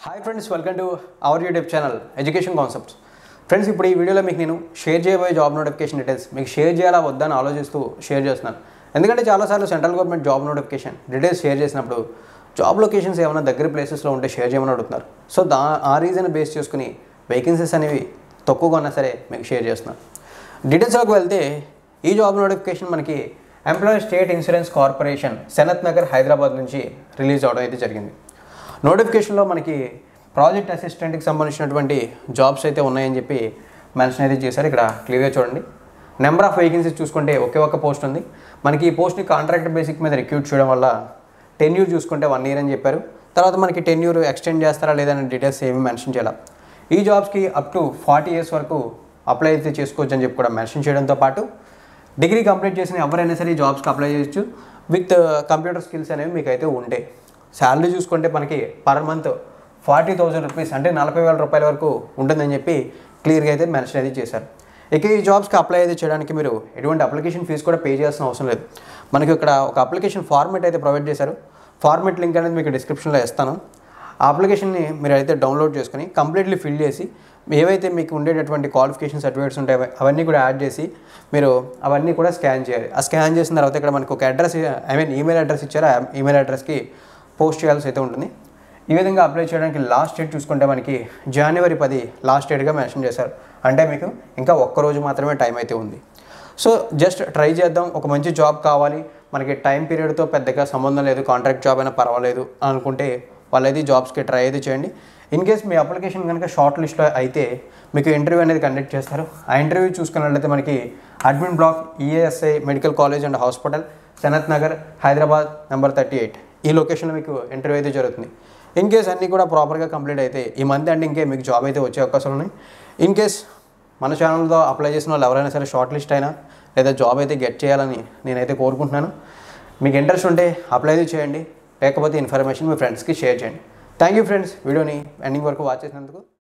Hi friends, welcome to our YouTube channel education concepts. Friends, ఇప్పుడు ఈ వీడియోలో మీకు నేను షేర్ చేయబోయే జాబ్ నోటిఫికేషన్ డీటెయిల్స్ మీకు షేర్ చేయాలా వద్దా అని ఆలోచిస్తూ షేర్ చేస్తున్నాను. ఎందుకంటే చాలాసార్లు central government job notification details share చేసినప్పుడు జాబ్ లొకేషన్స్ ఏమైనా దగ్గర ప్లేసెస్లో ఉంటే షేర్ చేయమని అడుగుతున్నారు. సో ఆ రీజన్ బేస్ చేసుకుని వేకెన్సీస్ అనేవి తక్కువగా ఉన్నా సరే మీకు షేర్ చేస్తున్నాను. డీటెయిల్స్లోకి వెళ్తే ఈ జాబ్ నోటిఫికేషన్ మనకి employee state insurance corporation Sanath Nagar Hyderabad నుంచి రిలీజ్ అవడం అయితే జరిగింది. నోటిఫికేషన్లో మనకి ప్రాజెక్ట్ అసిస్టెంట్కి సంబంధించినటువంటి జాబ్స్ అయితే ఉన్నాయని చెప్పి మెన్షన్ అయితే చేశారు. ఇక్కడ క్లియర్గా చూడండి. నెంబర్ ఆఫ్ వేకెన్సీస్ చూసుకుంటే ఒకే ఒక్క పోస్ట్ ఉంది. మనకి ఈ పోస్ట్ని కాంట్రాక్ట్ బేసిక్ మీద రిక్రూట్ చేయడం వల్ల టెన్యూర్ చూసుకుంటే 1 year అని చెప్పారు. తర్వాత మనకి టెన్యూర్ ఎక్స్టెండ్ చేస్తారా లేదా అనే డీటెయిల్స్ ఏమీ మెన్షన్ చేయాలి. ఈ జాబ్స్కి అప్ టు 40 years వరకు అప్లై అయితే చేసుకోవచ్చు అని చెప్పి కూడా మెన్షన్ చేయడంతో పాటు డిగ్రీ కంప్లీట్ చేసిన ఎవరైనా సరే ఈ జాబ్స్కి అప్లై చేయొచ్చు విత్ కంప్యూటర్ స్కిల్స్ అనేవి మీకు అయితే ఉంటాయి. శాలరీ చూసుకుంటే మనకి పర్ మంత్ 40,000 రూపీస్ అంటే 40,000 రూపాయల వరకు ఉంటుందని చెప్పి క్లియర్గా అయితే మెన్షన్ అయితే చేశారు. ఇక ఈ జాబ్స్కి అప్లై అయితే చేయడానికి మీరు ఎటువంటి అప్లికేషన్ ఫీజు కూడా పే చేయాల్సిన అవసరం లేదు. మనకి ఇక్కడ ఒక అప్లికేషన్ ఫార్మేట్ అయితే ప్రొవైడ్ చేశారు. ఫార్మేట్ లింక్ అనేది మీకు డిస్క్రిప్షన్లో ఇస్తాను. ఆ అప్లికేషన్ని మీరు అయితే డౌన్లోడ్ చేసుకుని కంప్లీట్లీ ఫిల్ చేసి ఏవైతే మీకు ఉండేటటువంటి క్వాలిఫికేషన్ సర్టిఫికేట్స్ ఉంటాయో అవన్నీ కూడా యాడ్ చేసి మీరు అవన్నీ కూడా స్కాన్ చేయాలి. ఆ స్కాన్ చేసిన తర్వాత ఇక్కడ మనకు ఒక అడ్రస్ ఈమెయిల్ అడ్రస్ ఇచ్చారు. ఆ ఈమెయిల్ అడ్రస్కి పోస్ట్ చేయాల్సి అయితే ఉంటుంది. ఈ విధంగా అప్లై చేయడానికి లాస్ట్ డేట్ చూసుకుంటే మనకి January 10 లాస్ట్ డేట్గా మెన్షన్ చేశారు. అంటే మీకు ఇంకా ఒక్కరోజు మాత్రమే టైం అయితే ఉంది. సో జస్ట్ ట్రై చేద్దాం. ఒక మంచి జాబ్ కావాలి, మనకి టైం పీరియడ్తో పెద్దగా సంబంధం లేదు, కాంట్రాక్ట్ జాబ్ అయినా పర్వాలేదు అనుకుంటే వాళ్ళైతే జాబ్స్కి ట్రై అయితే చేయండి. ఇన్ కేస్ మీ అప్లికేషన్ కనుక షార్ట్ లిస్ట్లో అయితే మీకు ఇంటర్వ్యూ అనేది కండక్ట్ చేస్తారు. ఆ ఇంటర్వ్యూ చూసుకున్నట్లయితే మనకి admin block ESI medical college and hospital Sanath Nagar Hyderabad number 38 ఈ లొకేషన్లో మీకు ఇంటర్వ్యూ అయితే జరుగుతుంది. ఇన్ కేస్ అన్నీ కూడా ప్రాపర్గా కంప్లీట్ అయితే ఈ మంత్ ఎండింగ్కే మీకు జాబ్ అయితే వచ్చే అవకాశాలు ఉన్నాయి. ఇన్ కేస్ మన ఛానల్తో అప్లై చేసిన వాళ్ళు ఎవరైనా సరే షార్ట్ లిస్ట్ అయినా లేదా జాబ్ అయితే గెట్ చేయాలని నేనైతే కోరుకుంటున్నాను. మీకు ఇంట్రెస్ట్ ఉంటే అప్లై అయితే చేయండి, లేకపోతే ఇన్ఫర్మేషన్ మీ ఫ్రెండ్స్కి షేర్ చేయండి. థ్యాంక్ యూ ఫ్రెండ్స్, వీడియోని ఎండింగ్ వరకు వాచ్ చేసినందుకు.